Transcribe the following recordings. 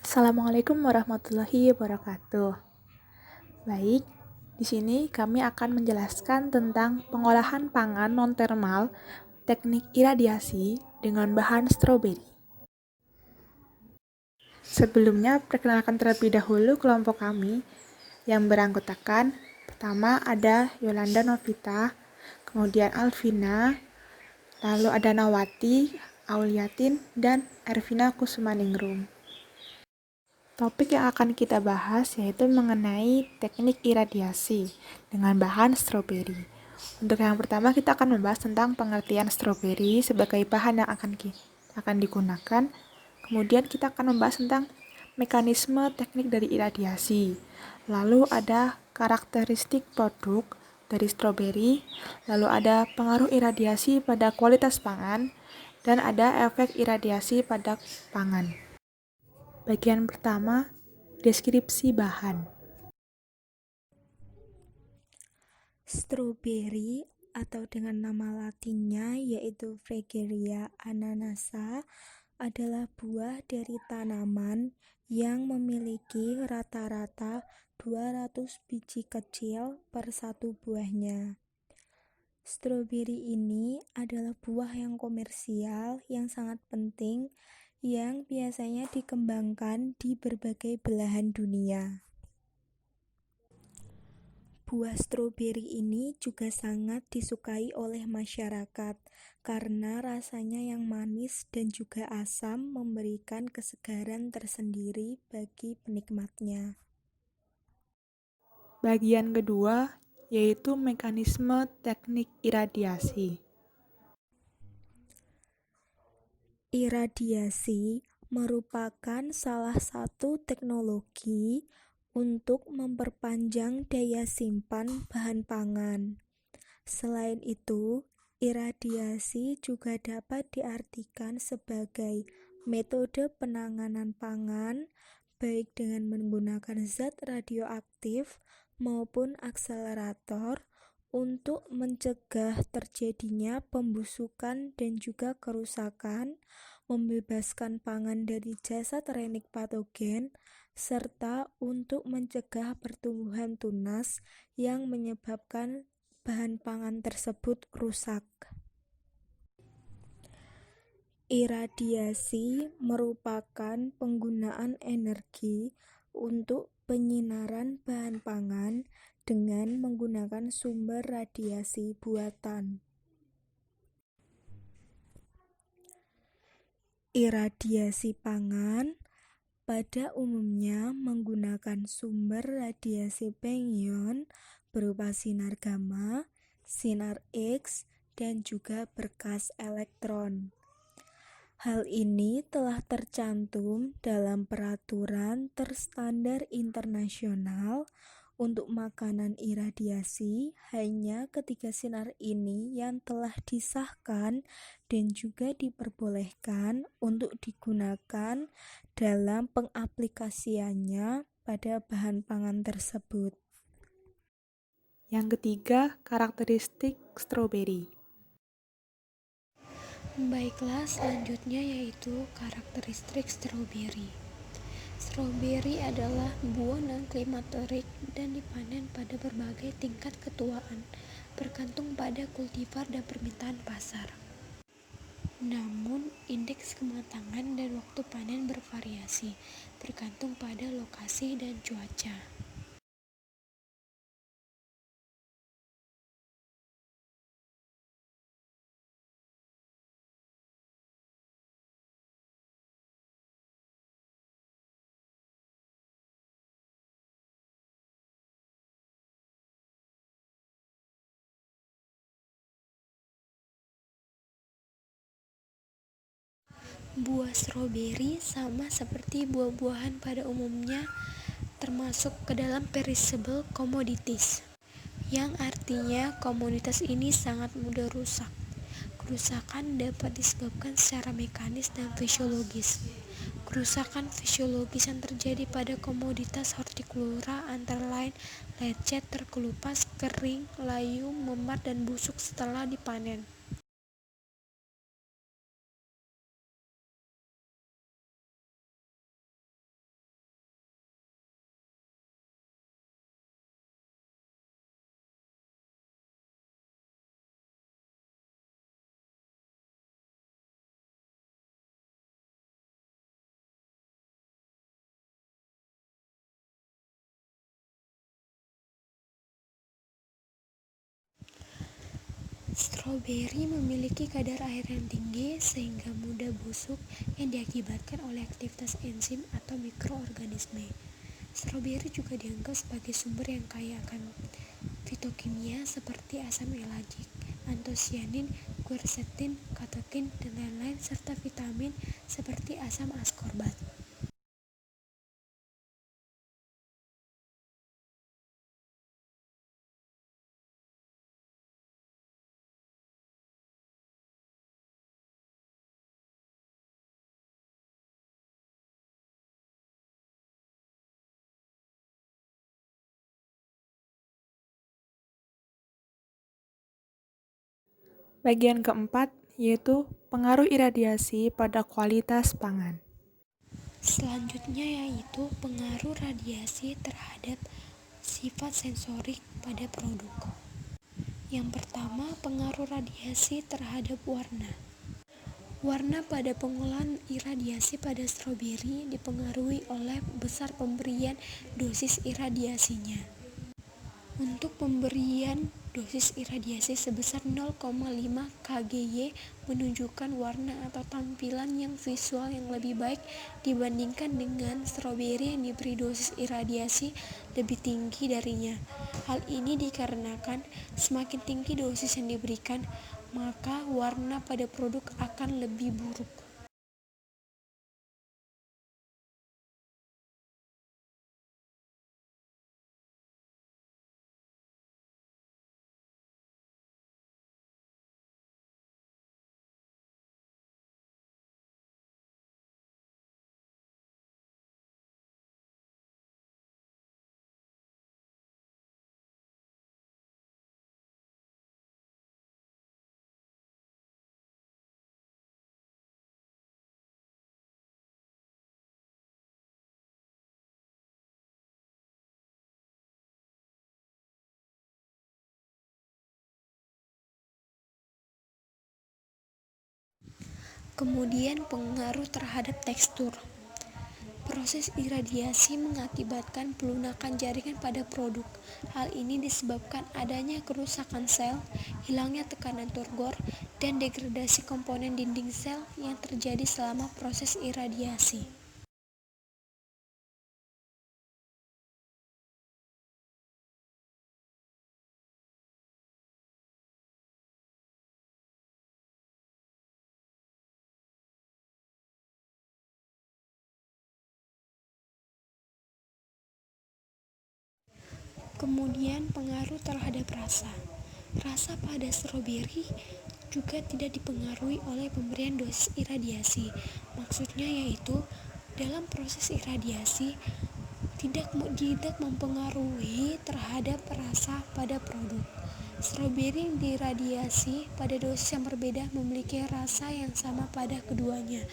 Assalamualaikum warahmatullahi wabarakatuh. Baik, di sini kami akan menjelaskan tentang pengolahan pangan non-termal, teknik iradiasi dengan bahan stroberi. Sebelumnya, perkenalkan terlebih dahulu kelompok kami yang beranggotakan pertama ada Yolanda Novita, kemudian Alvina, lalu ada Nawati, Auliatin, dan Ervina Kusumaningrum. Topik yang akan kita bahas yaitu mengenai teknik iradiasi dengan bahan stroberi. Untuk yang pertama kita akan membahas tentang pengertian stroberi sebagai bahan yang akan digunakan. Kemudian kita akan membahas tentang mekanisme teknik dari iradiasi. Lalu ada karakteristik produk dari stroberi, lalu ada pengaruh iradiasi pada kualitas pangan, dan ada efek iradiasi pada pangan. Bagian pertama, deskripsi bahan. Stroberi atau dengan nama latinnya yaitu Fragaria ananassa adalah buah dari tanaman yang memiliki rata-rata 200 biji kecil per satu buahnya. Stroberi ini adalah buah yang komersial yang sangat penting yang biasanya dikembangkan di berbagai belahan dunia. Buah stroberi ini juga sangat disukai oleh masyarakat karena rasanya yang manis dan juga asam memberikan kesegaran tersendiri bagi penikmatnya. Bagian kedua yaitu mekanisme teknik iradiasi. Iradiasi merupakan salah satu teknologi untuk memperpanjang daya simpan bahan pangan. Selain itu, iradiasi juga dapat diartikan sebagai metode penanganan pangan baik dengan menggunakan zat radioaktif maupun akselerator untuk mencegah terjadinya pembusukan dan juga kerusakan, membebaskan pangan dari jasad renik patogen, serta untuk mencegah pertumbuhan tunas yang menyebabkan bahan pangan tersebut rusak. Iradiasi merupakan penggunaan energi untuk penyinaran bahan pangan dengan menggunakan sumber radiasi buatan. Iradiasi pangan pada umumnya menggunakan sumber radiasi background berupa sinar gamma, sinar X, dan juga berkas elektron. Hal ini telah tercantum dalam peraturan terstandar internasional untuk makanan iradiasi hanya ketiga sinar ini yang telah disahkan dan juga diperbolehkan untuk digunakan dalam pengaplikasiannya pada bahan pangan tersebut. Yang ketiga, karakteristik stroberi. Baiklah, selanjutnya yaitu karakteristik stroberi. Stroberi adalah buah non-klimatorik dan dipanen pada berbagai tingkat ketuaan, bergantung pada kultivar dan permintaan pasar. Namun, indeks kematangan dan waktu panen bervariasi, bergantung pada lokasi dan cuaca. Buah stroberi sama seperti buah-buahan pada umumnya termasuk ke dalam perishable commodities, yang artinya komoditas ini sangat mudah rusak. Kerusakan dapat disebabkan secara mekanis dan fisiologis. Kerusakan fisiologis yang terjadi pada komoditas hortikultura antara lain lecet, terkelupas, kering, layu, memar, dan busuk setelah dipanen. Stroberi memiliki kadar air yang tinggi sehingga mudah busuk yang diakibatkan oleh aktivitas enzim atau mikroorganisme. Stroberi juga dianggap sebagai sumber yang kaya akan fitokimia seperti asam elagik, antosianin, quercetin, katokin, dan lain-lain serta vitamin seperti asam askorbat. Bagian keempat yaitu pengaruh iradiasi pada kualitas pangan. Selanjutnya yaitu pengaruh radiasi terhadap sifat sensorik pada produk. Yang pertama, pengaruh radiasi terhadap warna. Warna pada pengolahan iradiasi pada stroberi dipengaruhi oleh besar pemberian dosis iradiasinya. Untuk pemberian dosis iradiasi sebesar 0,5 kGy menunjukkan warna atau tampilan yang visual yang lebih baik dibandingkan dengan stroberi yang diberi dosis iradiasi lebih tinggi darinya. Hal ini dikarenakan semakin tinggi dosis yang diberikan, maka warna pada produk akan lebih buruk. Kemudian pengaruh terhadap tekstur. Proses iradiasi mengakibatkan pelunakan jaringan pada produk. Hal ini disebabkan adanya kerusakan sel, hilangnya tekanan turgor, dan degradasi komponen dinding sel yang terjadi selama proses iradiasi. Kemudian pengaruh terhadap rasa. Rasa pada stroberi juga tidak dipengaruhi oleh pemberian dosis iradiasi. Maksudnya yaitu dalam proses iradiasi tidak mempengaruhi terhadap rasa pada produk. Stroberi yang diradiasi pada dosis yang berbeda memiliki rasa yang sama pada keduanya.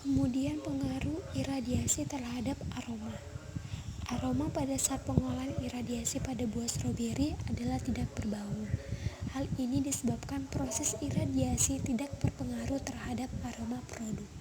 Kemudian pengaruh iradiasi terhadap aroma. Aroma pada saat pengolahan iradiasi pada buah stroberi adalah tidak berbau. Hal ini disebabkan proses iradiasi tidak berpengaruh terhadap aroma produk.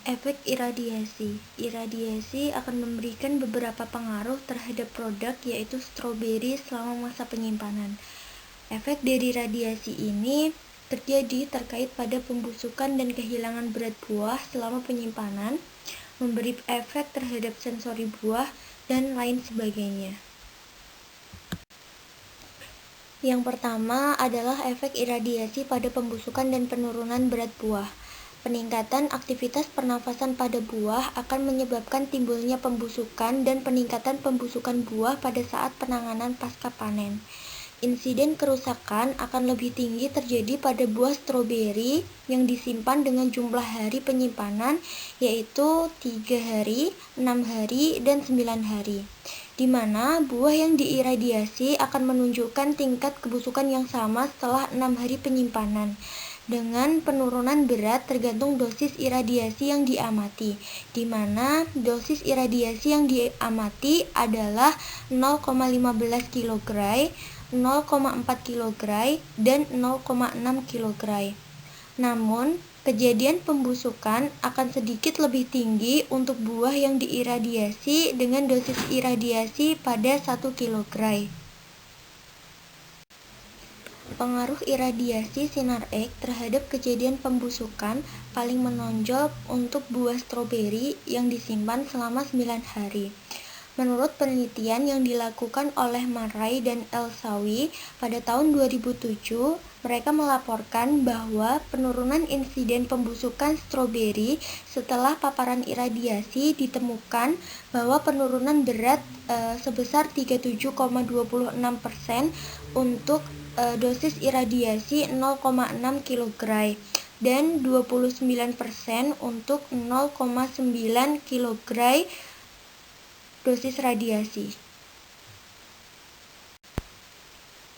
Efek iradiasi. Iradiasi akan memberikan beberapa pengaruh terhadap produk yaitu stroberi selama masa penyimpanan. Efek dari radiasi ini terjadi terkait pada pembusukan dan kehilangan berat buah selama penyimpanan, memberi efek terhadap sensori buah, dan lain sebagainya. Yang pertama adalah efek iradiasi pada pembusukan dan penurunan berat buah. Peningkatan aktivitas pernafasan pada buah akan menyebabkan timbulnya pembusukan dan peningkatan pembusukan buah pada saat penanganan pasca panen. insiden kerusakan akan lebih tinggi terjadi pada buah stroberi yang disimpan dengan jumlah hari penyimpanan yaitu 3 hari, 6 hari, dan 9 hari. Di mana buah yang diiradiasi akan menunjukkan tingkat kebusukan yang sama setelah 6 hari penyimpanan dengan penurunan berat tergantung dosis iradiasi yang diamati, di mana dosis iradiasi yang diamati adalah 0,15 kg, 0,4 kg, dan 0,6 kg. Namun, kejadian pembusukan akan sedikit lebih tinggi untuk buah yang diiradiasi dengan dosis iradiasi pada 1 kg. Pengaruh iradiasi sinar X terhadap kejadian pembusukan paling menonjol untuk buah stroberi yang disimpan selama 9 hari. Menurut penelitian yang dilakukan oleh Murray dan Elsawi pada tahun 2007, mereka melaporkan bahwa penurunan insiden pembusukan stroberi setelah paparan iradiasi ditemukan bahwa penurunan berat sebesar 37,26% untuk dosis iradiasi 0,6 kg dan 29% untuk 0,9 kg dosis radiasi.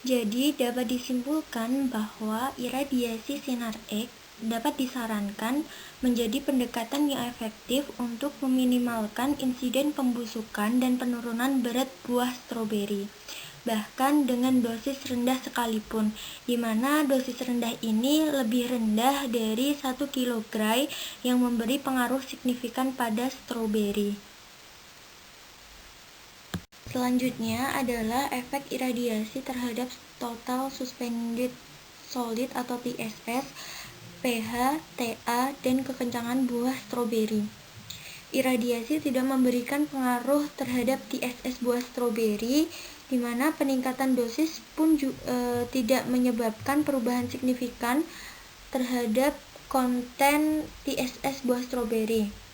Jadi dapat disimpulkan bahwa iradiasi sinar X dapat disarankan menjadi pendekatan yang efektif untuk meminimalkan insiden pembusukan dan penurunan berat buah stroberi, bahkan dengan dosis rendah sekalipun, di mana dosis rendah ini lebih rendah dari 1 kg yang memberi pengaruh signifikan pada stroberi. Selanjutnya adalah efek iradiasi terhadap total suspended solid atau TSS, pH, TA, dan kekencangan buah stroberi. Iradiasi tidak memberikan pengaruh terhadap TSS buah stroberi, di mana peningkatan dosis pun tidak menyebabkan perubahan signifikan terhadap konten TSS buah stroberi.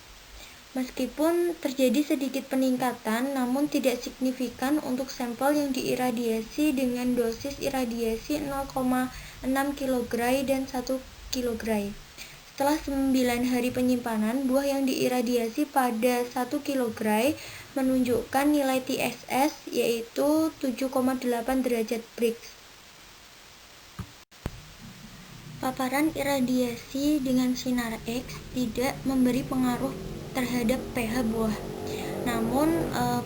Meskipun terjadi sedikit peningkatan, namun tidak signifikan untuk sampel yang diiradiasi dengan dosis iradiasi 0,6 kg dan 1 kg. Setelah 9 hari penyimpanan, buah yang diiradiasi pada 1 kg menunjukkan nilai TSS yaitu 7,8 derajat Brix. Paparan iradiasi dengan sinar X tidak memberi pengaruh terhadap pH buah. Namun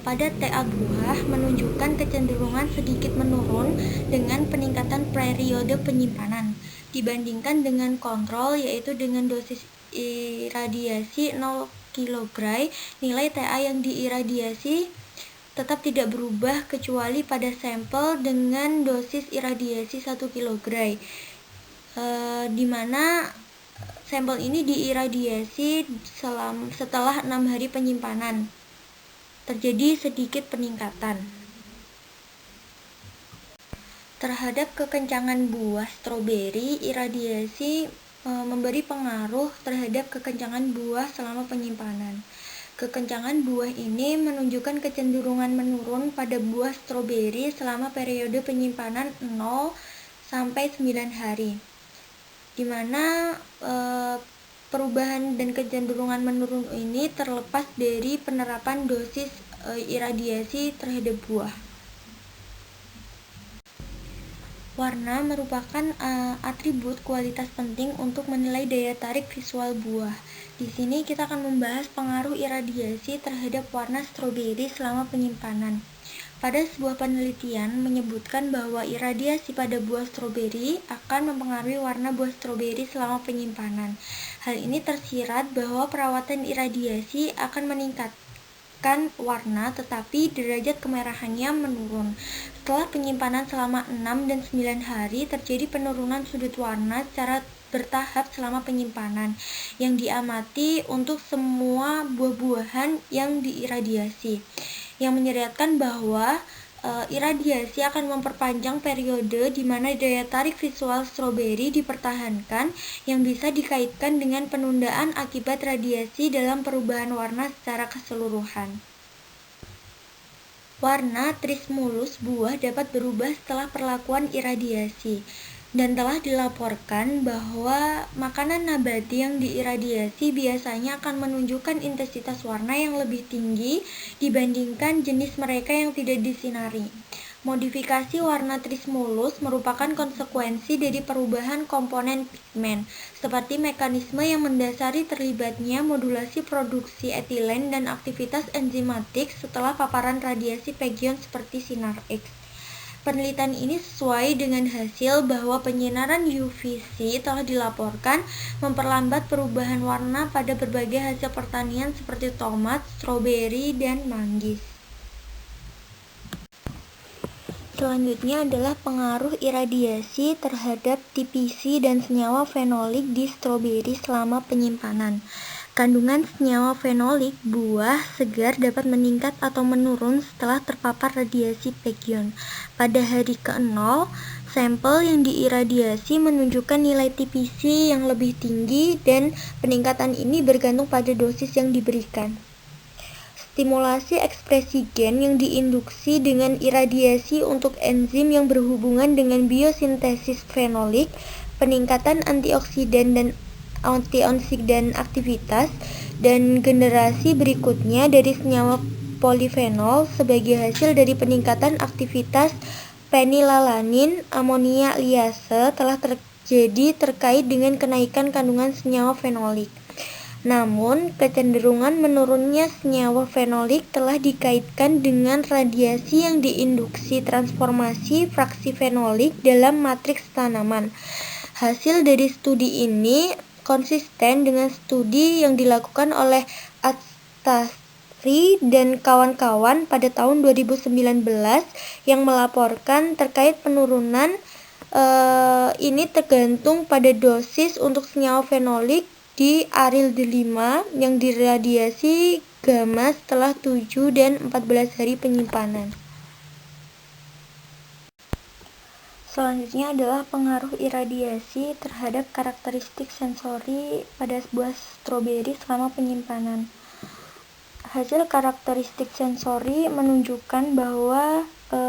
pada TA buah menunjukkan kecenderungan sedikit menurun dengan peningkatan periode penyimpanan dibandingkan dengan kontrol yaitu dengan dosis iradiasi 0 kg. Nilai TA yang diiradiasi tetap tidak berubah kecuali pada sampel dengan dosis iradiasi 1 kg, di mana sampel ini diiradiasi setelah 6 hari penyimpanan. Terjadi sedikit peningkatan. Terhadap kekencangan buah stroberi, iradiasi memberi pengaruh terhadap kekencangan buah selama penyimpanan. Kekencangan buah ini menunjukkan kecenderungan menurun pada buah stroberi selama periode penyimpanan 0 sampai 9 hari. Di mana perubahan dan kecenderungan menurun ini terlepas dari penerapan dosis iradiasi terhadap buah. Warna merupakan atribut kualitas penting untuk menilai daya tarik visual buah. Di sini kita akan membahas pengaruh iradiasi terhadap warna stroberi selama penyimpanan. Pada sebuah penelitian menyebutkan bahwa iradiasi pada buah stroberi akan mempengaruhi warna buah stroberi selama penyimpanan. Hal ini tersirat bahwa perawatan iradiasi akan meningkatkan warna, tetapi derajat kemerahannya menurun. Setelah penyimpanan selama 6 dan 9 hari, terjadi penurunan sudut warna secara bertahap selama penyimpanan yang diamati untuk semua buah-buahan yang diiradiasi, yang menyeratkan bahwa iradiasi akan memperpanjang periode di mana daya tarik visual stroberi dipertahankan, yang bisa dikaitkan dengan penundaan akibat radiasi dalam perubahan warna secara keseluruhan. Warna trismulus buah dapat berubah setelah perlakuan iradiasi, dan telah dilaporkan bahwa makanan nabati yang diiradiasi biasanya akan menunjukkan intensitas warna yang lebih tinggi dibandingkan jenis mereka yang tidak disinari. Modifikasi warna trismulus merupakan konsekuensi dari perubahan komponen pigmen, seperti mekanisme yang mendasari terlibatnya modulasi produksi etilen dan aktivitas enzimatik setelah paparan radiasi pagyon seperti sinar X. Penelitian ini sesuai dengan hasil bahwa penyinaran UVC telah dilaporkan memperlambat perubahan warna pada berbagai hasil pertanian seperti tomat, stroberi, dan manggis. Selanjutnya adalah pengaruh iradiasi terhadap TPC dan senyawa fenolik di stroberi selama penyimpanan. Kandungan senyawa fenolik buah segar dapat meningkat atau menurun setelah terpapar radiasi pagyon. Pada hari ke-0, sampel yang diiradiasi menunjukkan nilai TPC yang lebih tinggi dan peningkatan ini bergantung pada dosis yang diberikan. Stimulasi ekspresi gen yang diinduksi dengan iradiasi untuk enzim yang berhubungan dengan biosintesis fenolik, peningkatan antioksidan dan antioksidan aktivitas, dan generasi berikutnya dari senyawa polifenol sebagai hasil dari peningkatan aktivitas penilalanin amonia liase telah terjadi terkait dengan kenaikan kandungan senyawa fenolik. Namun, kecenderungan menurunnya senyawa fenolik telah dikaitkan dengan radiasi yang diinduksi transformasi fraksi fenolik dalam matriks tanaman. Hasil dari studi ini konsisten dengan studi yang dilakukan oleh Astari dan kawan-kawan pada tahun 2019 yang melaporkan terkait penurunan ini tergantung pada dosis untuk senyawa fenolik di arilde 5 yang diradiasi gamma setelah 7 dan 14 hari penyimpanan. Selanjutnya adalah pengaruh iradiasi terhadap karakteristik sensori pada buah stroberi selama penyimpanan. Hasil karakteristik sensori menunjukkan bahwa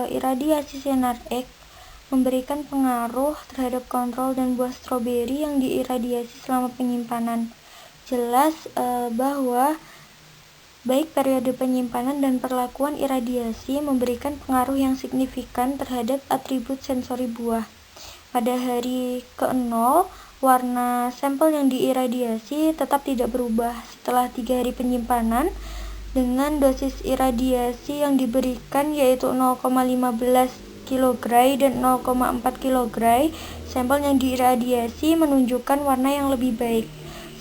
iradiasi sinar X memberikan pengaruh terhadap kontrol dan buah stroberi yang diiradiasi selama penyimpanan. Jelas bahwa baik periode penyimpanan dan perlakuan iradiasi memberikan pengaruh yang signifikan terhadap atribut sensori buah. Pada hari ke-0, warna sampel yang diiradiasi tetap tidak berubah setelah 3 hari penyimpanan dengan dosis iradiasi yang diberikan yaitu 0,15 kg dan 0,4 kg. Sampel yang diiradiasi menunjukkan warna yang lebih baik,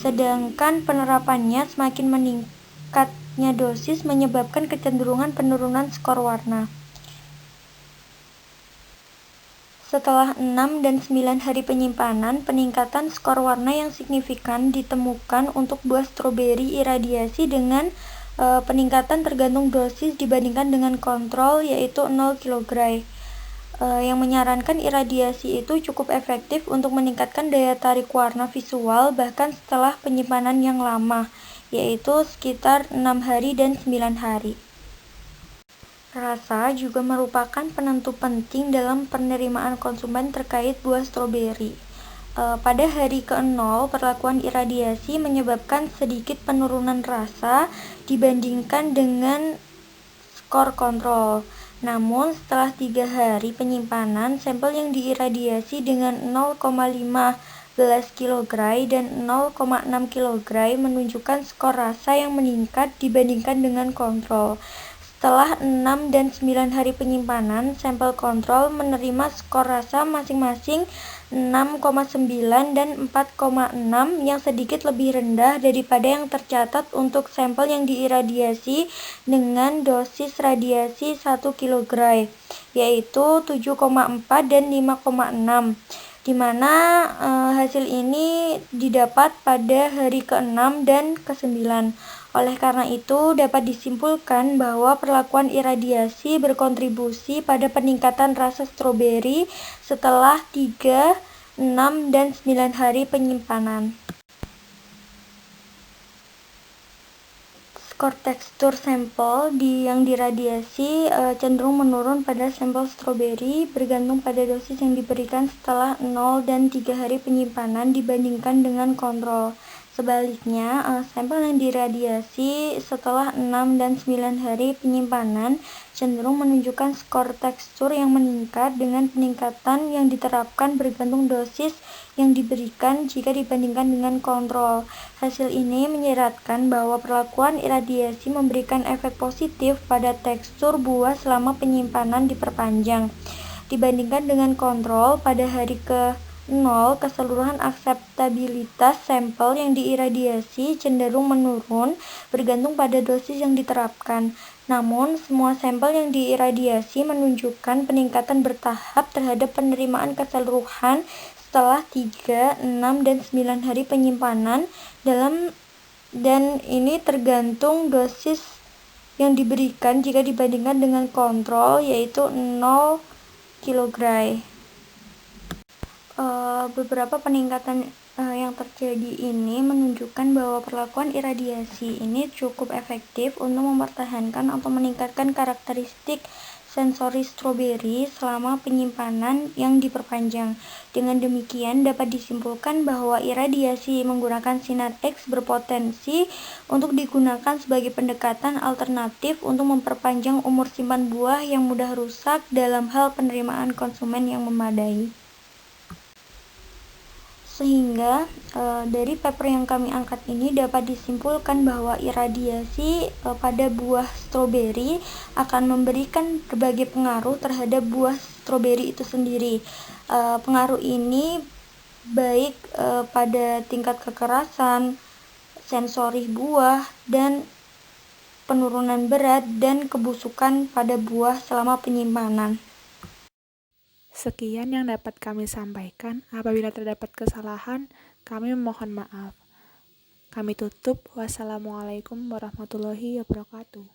sedangkan penerapannya semakin meningkatnya dosis menyebabkan kecenderungan penurunan skor warna. Setelah 6 dan 9 hari penyimpanan, peningkatan skor warna yang signifikan ditemukan untuk buah stroberi iradiasi dengan peningkatan tergantung dosis dibandingkan dengan kontrol yaitu 0 kg. Yang menyarankan iradiasi itu cukup efektif untuk meningkatkan daya tarik warna visual bahkan setelah penyimpanan yang lama, yaitu sekitar 6 hari dan 9 hari. Rasa juga merupakan penentu penting dalam penerimaan konsumen terkait buah stroberi. Pada hari ke-0, perlakuan iradiasi menyebabkan sedikit penurunan rasa dibandingkan dengan skor kontrol. Namun, setelah 3 hari penyimpanan, sampel yang diiradiasi dengan 0,15 kg dan 0,6 kg menunjukkan skor rasa yang meningkat dibandingkan dengan kontrol. Setelah 6 dan 9 hari penyimpanan, sampel kontrol menerima skor rasa masing-masing 6,9 dan 4,6 yang sedikit lebih rendah daripada yang tercatat untuk sampel yang diiradiasi dengan dosis radiasi 1 kg, yaitu 7,4 dan 5,6, di mana hasil ini didapat pada hari ke-6 dan ke-9. Oleh karena itu, dapat disimpulkan bahwa perlakuan iradiasi berkontribusi pada peningkatan rasa stroberi setelah 3, 6, dan 9 hari penyimpanan. skor tekstur sampel yang diradiasi cenderung menurun pada sampel stroberi bergantung pada dosis yang diberikan setelah 0 dan 3 hari penyimpanan dibandingkan dengan kontrol. Sebaliknya, sampel yang diradiasi setelah 6 dan 9 hari penyimpanan cenderung menunjukkan skor tekstur yang meningkat dengan peningkatan yang diterapkan bergantung dosis yang diberikan jika dibandingkan dengan kontrol. Hasil ini menyiratkan bahwa perlakuan iradiasi memberikan efek positif pada tekstur buah selama penyimpanan diperpanjang. Dibandingkan dengan kontrol, pada hari ke-0, keseluruhan akseptabilitas sampel yang diiradiasi cenderung menurun bergantung pada dosis yang diterapkan. Namun, semua sampel yang diiradiasi menunjukkan peningkatan bertahap terhadap penerimaan keseluruhan setelah 3, 6, dan 9 hari penyimpanan dan ini tergantung dosis yang diberikan jika dibandingkan dengan kontrol, yaitu 0 kg. Beberapa peningkatan yang terjadi ini menunjukkan bahwa perlakuan iradiasi ini cukup efektif untuk mempertahankan atau meningkatkan karakteristik sensori stroberi selama penyimpanan yang diperpanjang. Dengan demikian, dapat disimpulkan bahwa iradiasi menggunakan sinar X berpotensi untuk digunakan sebagai pendekatan alternatif untuk memperpanjang umur simpan buah yang mudah rusak dalam hal penerimaan konsumen yang memadai. Sehingga dari paper yang kami angkat ini dapat disimpulkan bahwa iradiasi pada buah stroberi akan memberikan berbagai pengaruh terhadap buah stroberi itu sendiri. Pengaruh ini baik pada tingkat kekerasan, sensori buah, dan penurunan berat dan kebusukan pada buah selama penyimpanan. Sekian yang dapat kami sampaikan. Apabila terdapat kesalahan, kami memohon maaf. Kami tutup. Wassalamualaikum warahmatullahi wabarakatuh.